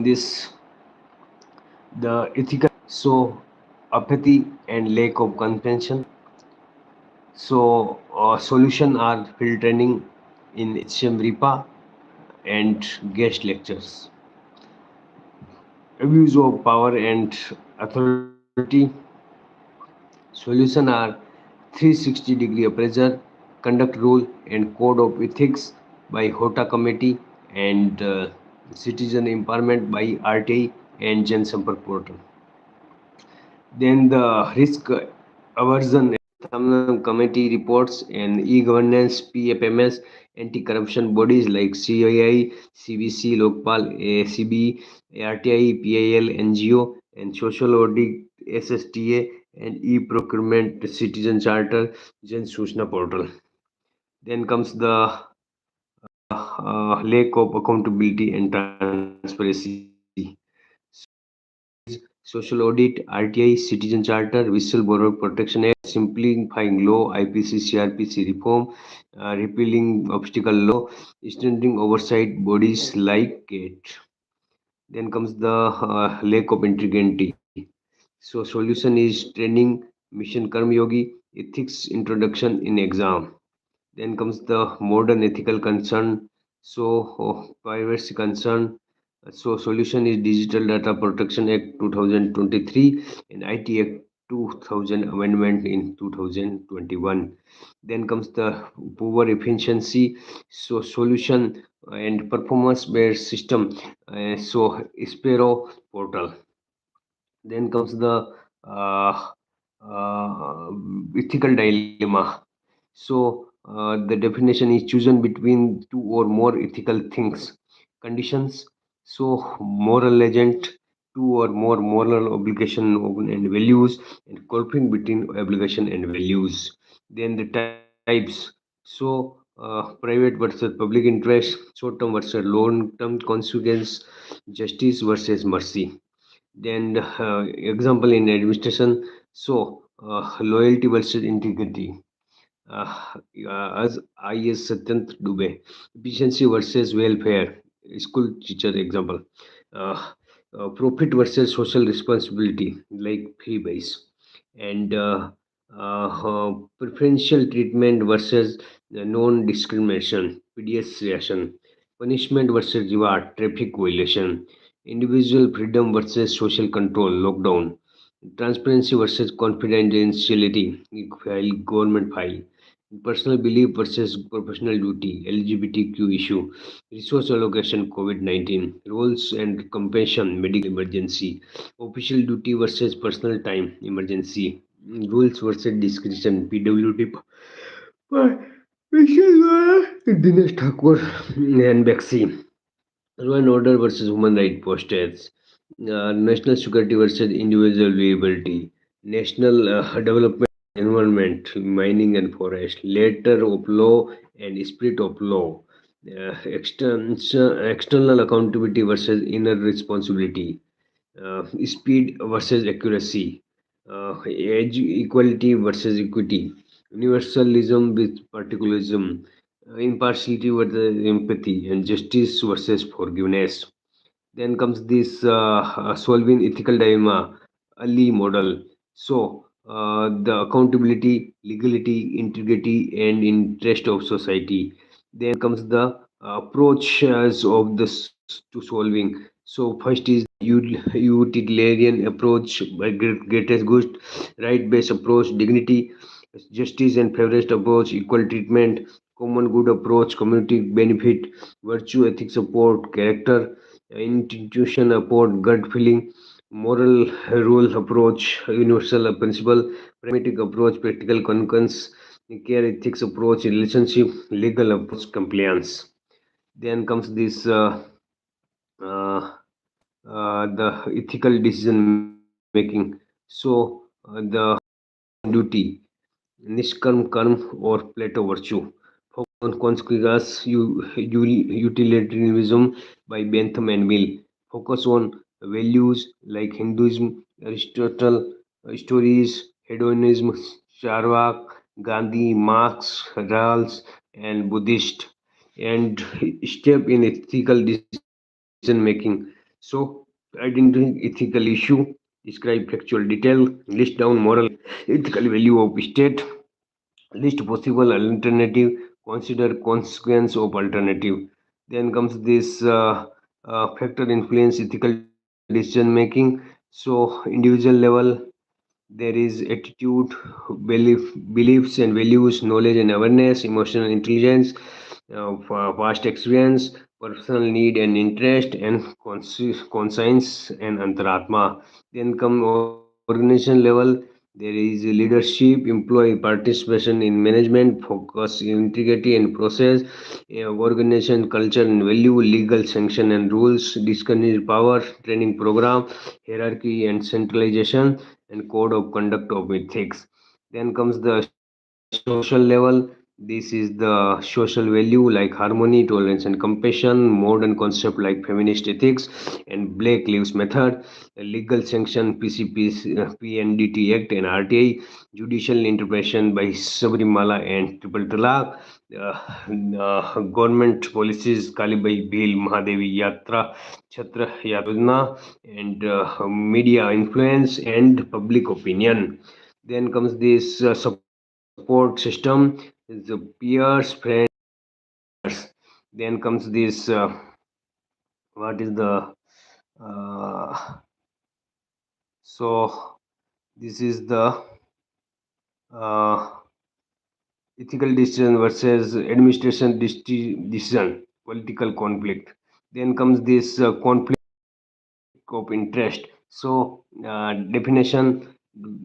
this the ethical apathy and lack of compassion. Solution are field training in HM RIPA and guest lectures. Abuse of power and authority. Solution are 360-degree appraisal, conduct rule and code of ethics by HOTA committee, and citizen empowerment by RTI and Jan Sampark portal. Then the risk aversion committee reports and e-governance, PFMS, anti-corruption bodies like CII, CBC, Lokpal, ACB, RTI, PIL, NGO, and social audit, SSTA, and e-procurement citizen charter, Jan Sushna portal. Then comes the lack of accountability and transparency. Social audit, RTI, Citizen Charter, Whistleblower Protection Act, simplifying law, IPC, CRPC reform, repealing obstacle law, strengthening oversight bodies like GATE. Then comes the lack of integrity. So solution is training, mission Karma Yogi, ethics introduction in exam. Then comes the modern ethical concern. Privacy concern. Solution is Digital Data Protection Act 2023 and IT Act 2000 amendment in 2021. Then comes the power efficiency. Solution and performance based system. Sparrow portal. Then comes the uh, ethical dilemma. The definition is chosen between two or more ethical things, conditions. Moral legend, two or more moral obligation and values, and conflict between obligation and values. Then the types. Private versus public interest, short term versus long term consequence, justice versus mercy. Then example in administration, loyalty versus integrity. uh, as IS Satyant Dubey, efficiency versus welfare, school teacher example. uh, Profit versus social responsibility like fee base, and preferential treatment versus non-discrimination, PDS reaction, punishment versus reward, traffic violation, individual freedom versus social control, lockdown, transparency versus confidentiality, file, government file, personal belief versus professional duty, LGBTQ issue, resource allocation, COVID 19, roles and compassion, medical emergency, official duty versus personal time, emergency, rules versus discretion, PWD. Dinesh Thakur and Bexy. Law and order versus human right postures, national security versus individual viability, national development, environment, mining and forest, letter of law and spirit of law, external accountability versus inner responsibility, speed versus accuracy, age equality versus equity, universalism with particularism, impartiality versus empathy, and justice versus forgiveness. Then comes this solving ethical dilemma, Ali model. The accountability, legality, integrity, and interest of society. Then comes the approaches of this to solving. First is utilitarian approach by greatest good, right-based approach, dignity, justice and fairest approach, equal treatment, common good approach, community benefit, virtue, ethics support, character, institution support, gut feeling, moral rule approach, universal principle, pragmatic approach, practical concurrence, care ethics approach, relationship, legal approach, compliance. Then comes this uh, the ethical decision making. The duty, Nishkarm karm or Plato virtue. Focus on consequences, utilitarianism by Bentham and Mill. Focus on values like Hinduism, Aristotle, stories, hedonism, Charvak, Gandhi, Marx, Rawls, and Buddhist. And step in ethical decision making. So, identifying ethical issue, describe factual detail, list down moral, ethical value of state, list possible alternative, consider consequence of alternative. Then comes this factor influence ethical decision making. So, individual level, there is attitude, beliefs and values, knowledge and awareness, emotional intelligence, past experience, personal need and interest, and conscience and antaratma. Then come organization level. There is leadership, employee participation in management, focus, integrity and process, organization, culture and value, legal sanction and rules, disciplinary power, training program, hierarchy and centralization, and code of conduct of ethics. Then comes the social level. This is the social value like harmony, tolerance, and compassion, modern concept like feminist ethics and Black Lives Matter, legal sanction, PNDT Act and RTI, judicial intervention by Sabrimala and Triple Talaq, government policies, Kalibai Bill, Mahadevi Yatra, Chhatra Yajna, and media influence and public opinion. Then comes this support system, is the peers, friends, mentors. Then comes this what is the so this is the uh, ethical decision versus administration decision, political conflict. Then comes this conflict of interest. So, definition,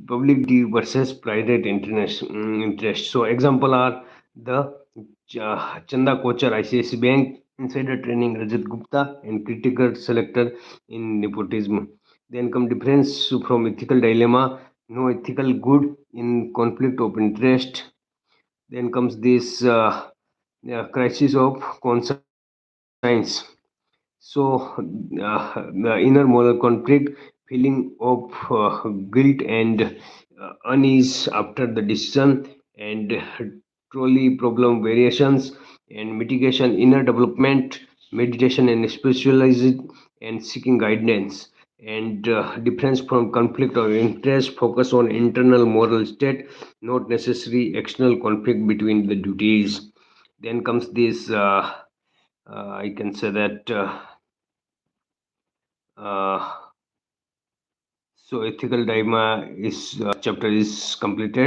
public duty versus private interest. So, example are the Chanda Kochar ICICI Bank, insider training Rajat Gupta, and critical selector in nepotism. Then come difference from ethical dilemma, no ethical good in conflict of interest. Then comes this crisis of conscience. So, the inner moral conflict, feeling of guilt and unease after the decision, and trolley problem variations, and mitigation, inner development, meditation and spiritualizing, and seeking guidance. And difference from conflict of interest, focus on internal moral state, not necessary external conflict between the duties. Then comes this. I can say that so ethical dilemma is chapter is completed.